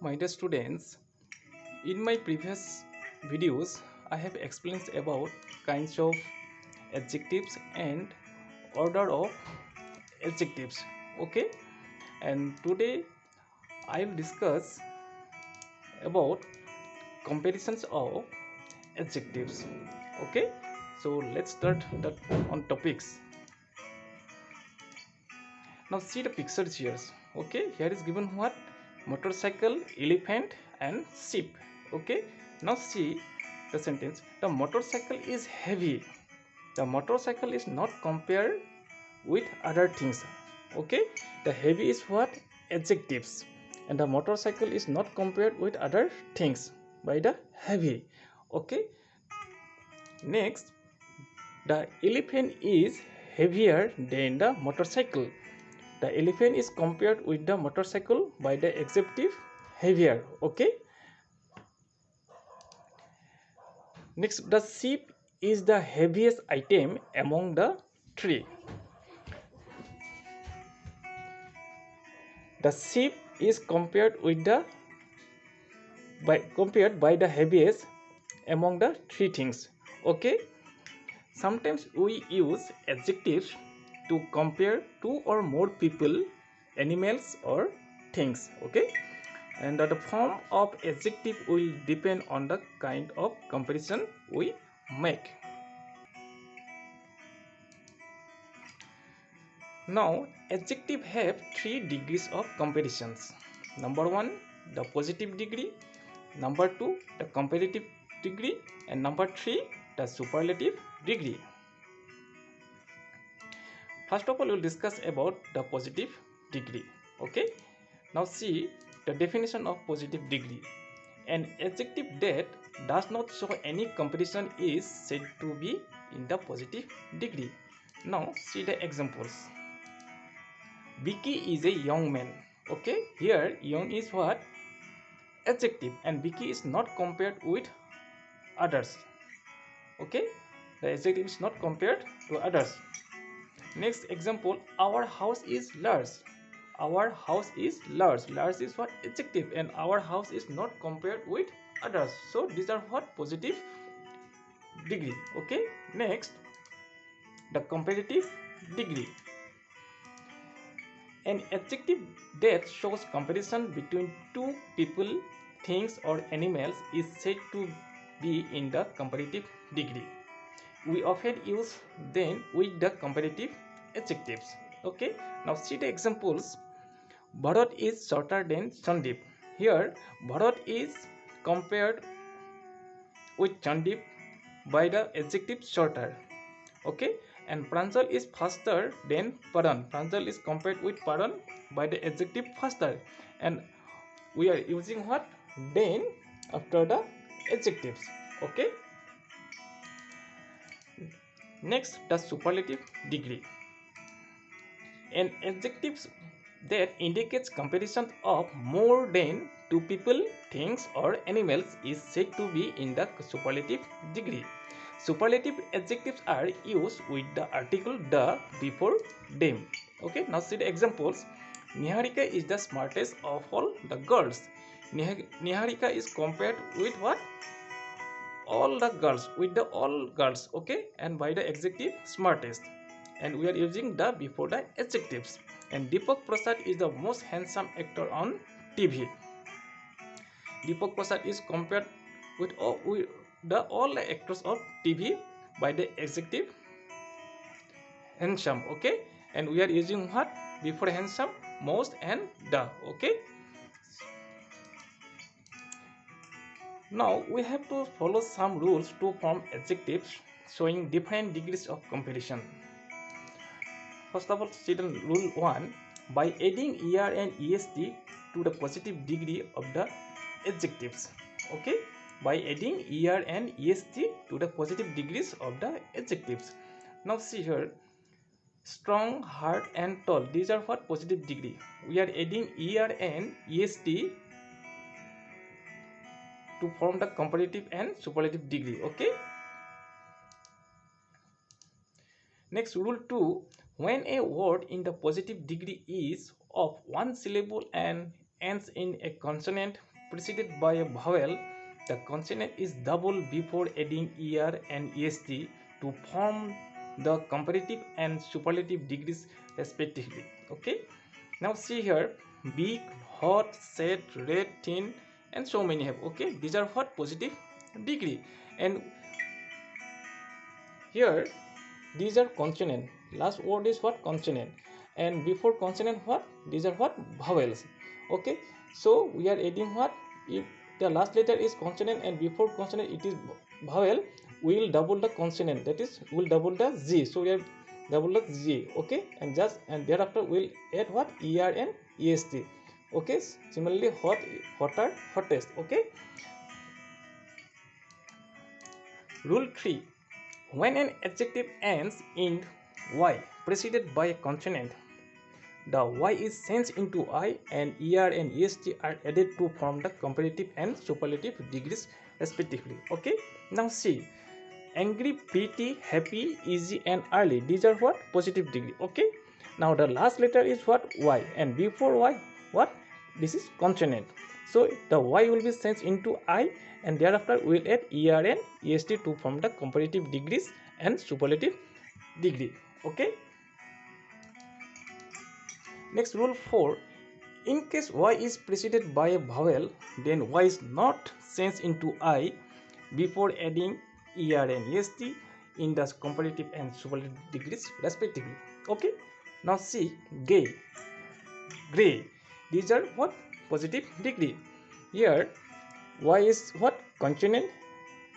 My dear students, in my previous videos, I have explained about kinds of adjectives and order of adjectives. Okay, and today I will discuss about comparisons of adjectives. Okay, so let's start on topics. Now see the pictures here. Okay, here is given what? Motorcycle, elephant and sheep. Okay, now see the sentence. The motorcycle is heavy. The motorcycle is not compared with other things. Okay, the heavy is what? Adjectives, and the motorcycle is not compared with other things by the heavy. Okay, next, the elephant is heavier than the motorcycle. The elephant is compared with the motorcycle by the adjective heavier. Okay, next, the sheep is the heaviest item among the three. The sheep is compared by the heaviest among the three things. Okay, sometimes we use adjectives to compare two or more people, animals or things. Okay, and the form of adjective will depend on the kind of comparison we make. Now, adjective have 3 degrees of comparisons. Number 1, the positive degree. Number 2, the comparative degree. And number 3, the superlative degree. First of all, we will discuss about the positive degree. Okay. Now see the definition of positive degree. An adjective that does not show any comparison is said to be in the positive degree. Now see the examples. Vicky is a young man. Okay, here young is what? Adjective, and Vicky is not compared with others. Okay, the adjective is not compared to others. Next example, our house is large. Our house is large. Large is what? Adjective, and our house is not compared with others. So these are what? Positive degree. Okay, next, the comparative degree. An adjective that shows comparison between two people, things or animals is said to be in the comparative degree. We often use them with the comparative adjectives. Okay, now see the examples. Bharat is shorter than Sandeep. Here Bharat is compared with Sandeep by the adjective shorter. Okay, and Pranjal is faster than Paran. Pranjal is compared with Paran by the adjective faster, and we are using what? Then after the adjectives. Okay, next, the superlative degree. An adjective that indicates comparison of more than two people, things or animals is said to be in the superlative degree. Superlative adjectives are used with the article the before them. Okay, now see the examples. Niharika is the smartest of all the girls. Niharika is compared with what? All the girls, with the all girls. Okay, and by the adjective smartest, and we are using the before the adjectives. And Deepak Prasad is the most handsome actor on TV. Deepak Prasad is compared with all the actors of TV by the adjective handsome. Okay, and we are using what? Before handsome, most and the. Okay, now we have to follow some rules to form adjectives showing different degrees of comparison. First of all, student rule 1, by adding er and est to the positive degree of the adjectives. Okay, by adding er and est to the positive degrees of the adjectives. Now see here, strong, hard and tall, these are what? Positive degree. We are adding er and est to form the comparative and superlative degree. Okay, next, rule 2, when a word in the positive degree is of one syllable and ends in a consonant, preceded by a vowel, the consonant is double before adding er and est to form the comparative and superlative degrees respectively. Okay, now see here, big, hot, sad, red, thin, and so many have. Okay, these are what positive degree, and here these are consonant. Last word is what? Consonant, and before consonant what? These are what? Vowels. Okay, so we are adding what? If the last letter is consonant and before consonant it is vowel, we will double the consonant, that is we will double the z, so we have double the z. Okay, and thereafter we will add what? Er and est. Okay, similarly hot, hotter, hottest. Okay, rule 3. When an adjective ends in y preceded by a consonant, the y is changed into I and er and est are added to form the comparative and superlative degrees respectively. Okay, now see, angry, pretty, happy, easy, and early, these are what? Positive degree. Okay, now the last letter is what? Y, and before y what? This is consonant, so the y will be changed into I, and thereafter we will add er and est to form the comparative degrees and superlative degree. Okay, next, rule 4. In case y is preceded by a vowel, then y is not changed into I before adding er and est in the comparative and superlative degrees respectively. Okay, now see, gay, gray, these are what? Positive degree. Here y is what? Consonant,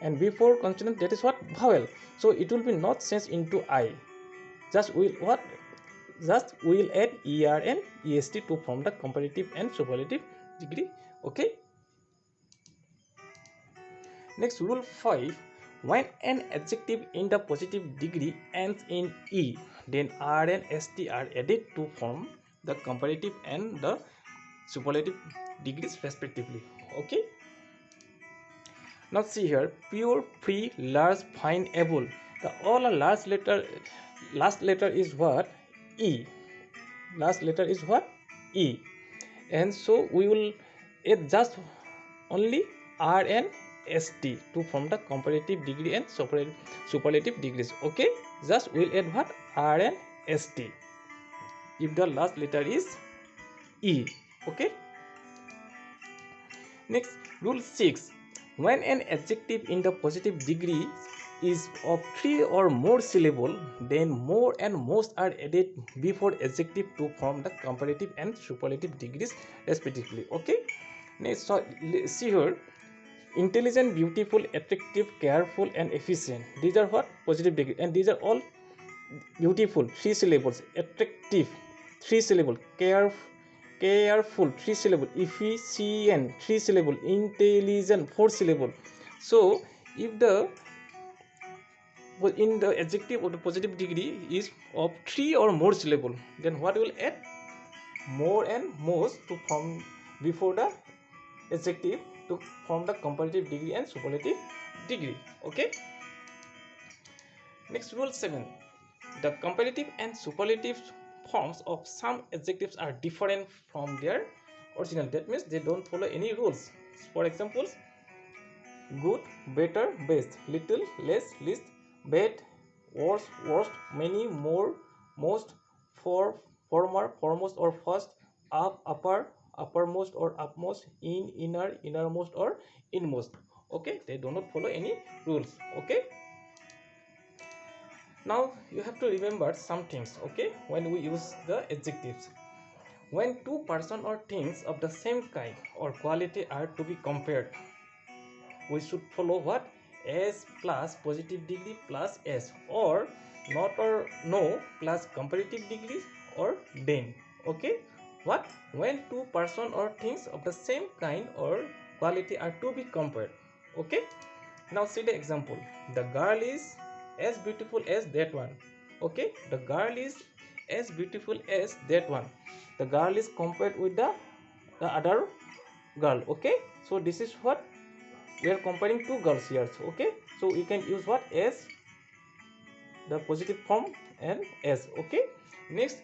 and before consonant that is what? Vowel, so it will be not changed into I, just will what? Just we will add er and est to form the comparative and superlative degree. Okay, next, rule 5. When an adjective in the positive degree ends in e, then r and st are added to form the comparative and the superlative degrees respectively. Okay, now see here, pure, free, large, fine, able, the all are last letter is what? E. Last letter is what? E, and so we will add just only r and st to form the comparative degree and superlative degrees. Okay, just we'll add what? R and st if the last letter is E. Okay, next, rule 6. When an adjective in the positive degree is of 3 or more syllable, then more and most are added before adjective to form the comparative and superlative degrees respectively. Okay, next, so see here, intelligent, beautiful, attractive, careful, and efficient, these are what? Positive degree, and these are all beautiful 3 syllables, attractive 3 syllable, careful 3 syllable, efficient 3 syllable, intelligent 4 syllable. So if the in the adjective of the positive degree is of 3 or more syllable, then what will add? More and most to form before the adjective to form the comparative degree and superlative degree. Okay, next, rule 7. The comparative and superlative forms of some adjectives are different from their original, that means they don't follow any rules. For example, good, better, best, little, less, least, bad, worse, worst, many, more, most, for, former, foremost or first, up, upper, uppermost or upmost, in, inner, innermost or inmost. Okay, they do not follow any rules. Okay, now you have to remember some things. Okay, when we use the adjectives, when two person or things of the same kind or quality are to be compared, we should follow what? S plus positive degree plus S, or not or no plus comparative degree or then. Okay, what? When two person or things of the same kind or quality are to be compared. Okay, now see the example. The girl is as beautiful as that one. Okay, the girl is as beautiful as that one. The girl is compared with the other girl. Okay, so this is what we are comparing two girls here. Okay, so we can use what? As the positive form and as. Okay, next,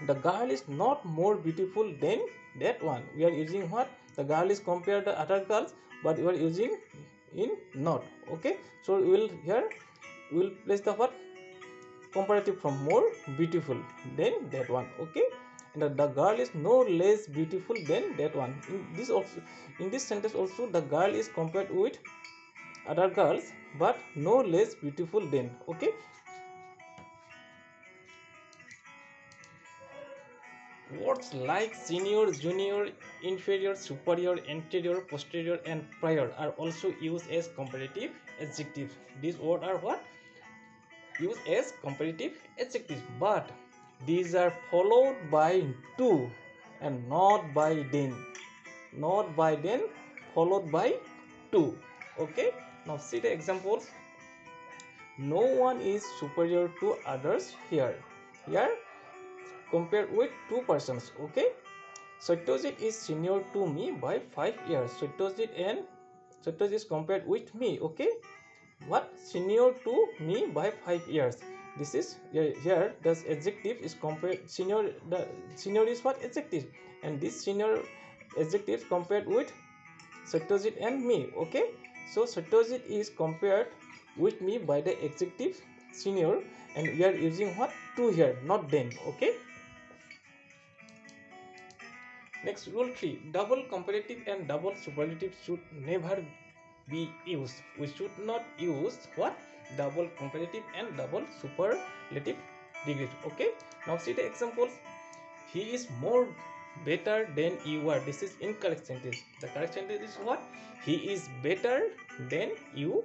the girl is not more beautiful than that one, we are using what? the girl is compared to other girls, but you are using in not. Okay, so we will here we will place the what comparative from more beautiful than that one. Okay, and the girl is no less beautiful than that one. In this also, in this sentence also, the girl is compared with other girls but no less beautiful than. Okay, words like senior, junior, inferior, superior, anterior, posterior, and prior are also used as comparative adjectives. These words are what? Used as comparative adjectives, but these are followed by to and not by then. Not by then, followed by to. Okay, now see the examples. No one is superior to others here. Here, compared with two persons. Okay, Satyajit is senior to me by 5 years. Satyajit is compared with me. Okay, what? Senior to me by 5 years. This is here the adjective is compared. The senior is what? Adjective, and this senior adjective compared with Satyajit and me. Okay, so Satyajit is compared with me by the adjective senior, and we are using what? To here, not then. Okay. Next, rule 3. Double comparative and double superlative should never be used. We should not use what? Double comparative and double superlative degrees. Okay. Now see the examples. He is more better than you are. This is incorrect sentence. The correct sentence is what? He is better than you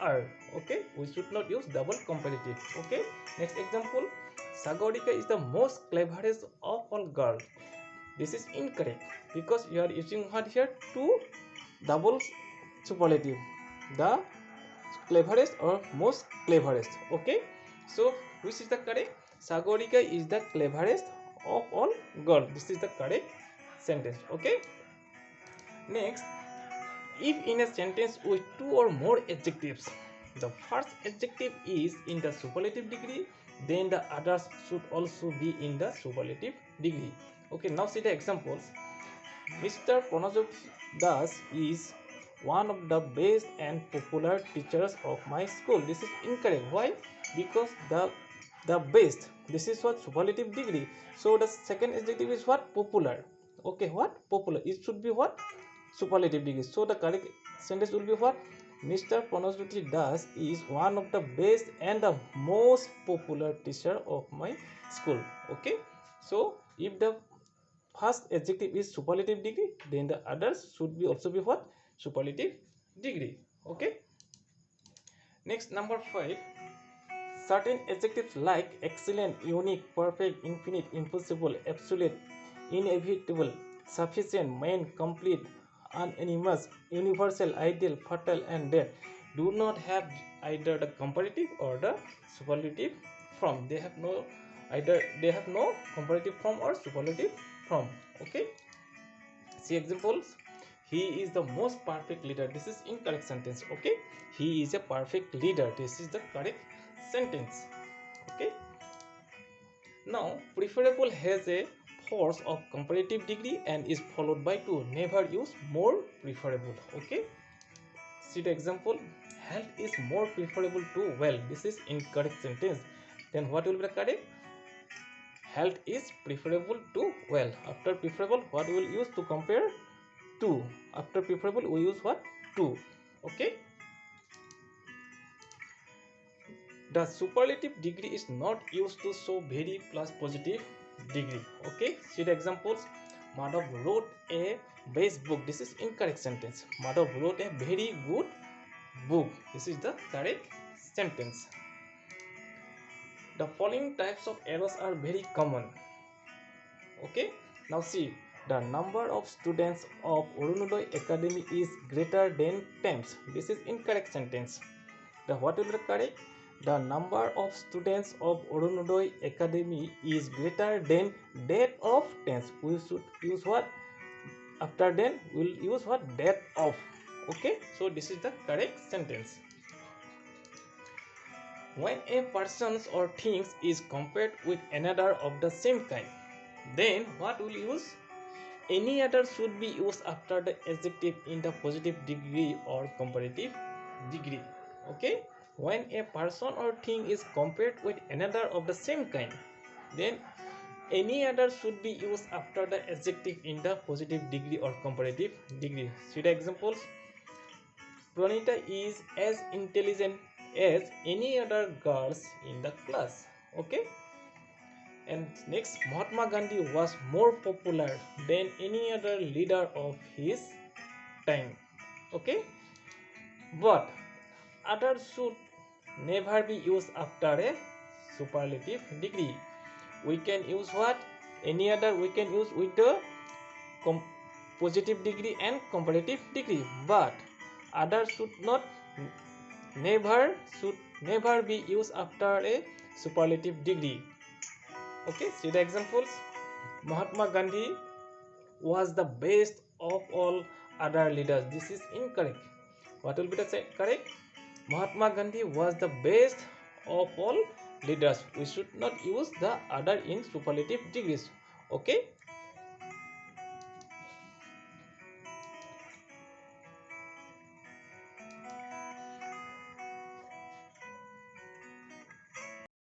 are. Okay. We should not use double comparative. Okay. Next example. Sagarika is the most cleverest of all girls. This is incorrect because you are using what here? Two double superlative. The cleverest or most cleverest. Okay, so which is the correct? Sagarika is the cleverest of all girls. This is the correct sentence. Okay, next, if in a sentence with two or more adjectives, the first adjective is in the superlative degree, then the others should also be in the superlative degree. Okay, now see the examples. Mr. Pranajot Das is one of the best and popular teachers of my school. This is incorrect. Why? Because the best. This is what? Superlative degree. So the second adjective is what? Popular. Okay, what? Popular. It should be what? Superlative degree. So the correct sentence will be what? Mr. Pranajot Das is one of the best and the most popular teacher of my school. Okay. So if the first adjective is superlative degree, then the others should be also be what? Superlative degree. Okay. Next, number 5. Certain adjectives like excellent, unique, perfect, infinite, impossible, absolute, inevitable, sufficient, main, complete, unanimous, universal, ideal, fertile, and dead do not have either the comparative or the superlative form. They have no comparative form or superlative form. Okay. See examples. He is the most perfect leader. This is incorrect sentence. Okay, he is a perfect leader. This is the correct sentence. Okay, now preferable has a force of comparative degree and is followed by to. Never use more preferable. Okay, see the example. Health is more preferable to well. This is incorrect sentence. Then what will be the correct? Health is preferable to well. After preferable, what we will use to compare? To. After preferable, we use what? To. Okay. The superlative degree is not used to show very plus positive degree. Okay. See the examples. Madhav wrote a best book. This is incorrect sentence. Madhav wrote a very good book. This is the correct sentence. The following types of errors are very common. Okay. Now see, the number of students of Orunodoi Academy is greater than 10. This is incorrect sentence. The what will be correct? The number of students of Orunodoi Academy is greater than that of 10. We should use what? After then we will use what? That of. Okay. So this is the correct sentence. When a person or things is compared with another of the same kind, then what will use? Any other should be used after the adjective in the positive degree or comparative degree. Okay, when a person or thing is compared with another of the same kind, then any other should be used after the adjective in the positive degree or comparative degree. See the examples. Pranita is as intelligent as any other girls in the class. Okay. And next, Mahatma Gandhi was more popular than any other leader of his time. Okay. But others should never be used after a superlative degree. We can use what? Any other we can use with the positive degree and comparative degree, but others never should never be used after a superlative degree. Okay, see the examples. Mahatma Gandhi was the best of all other leaders. This is incorrect. What will be the correct? Mahatma Gandhi was the best of all leaders. We should not use the other in superlative degrees. Okay.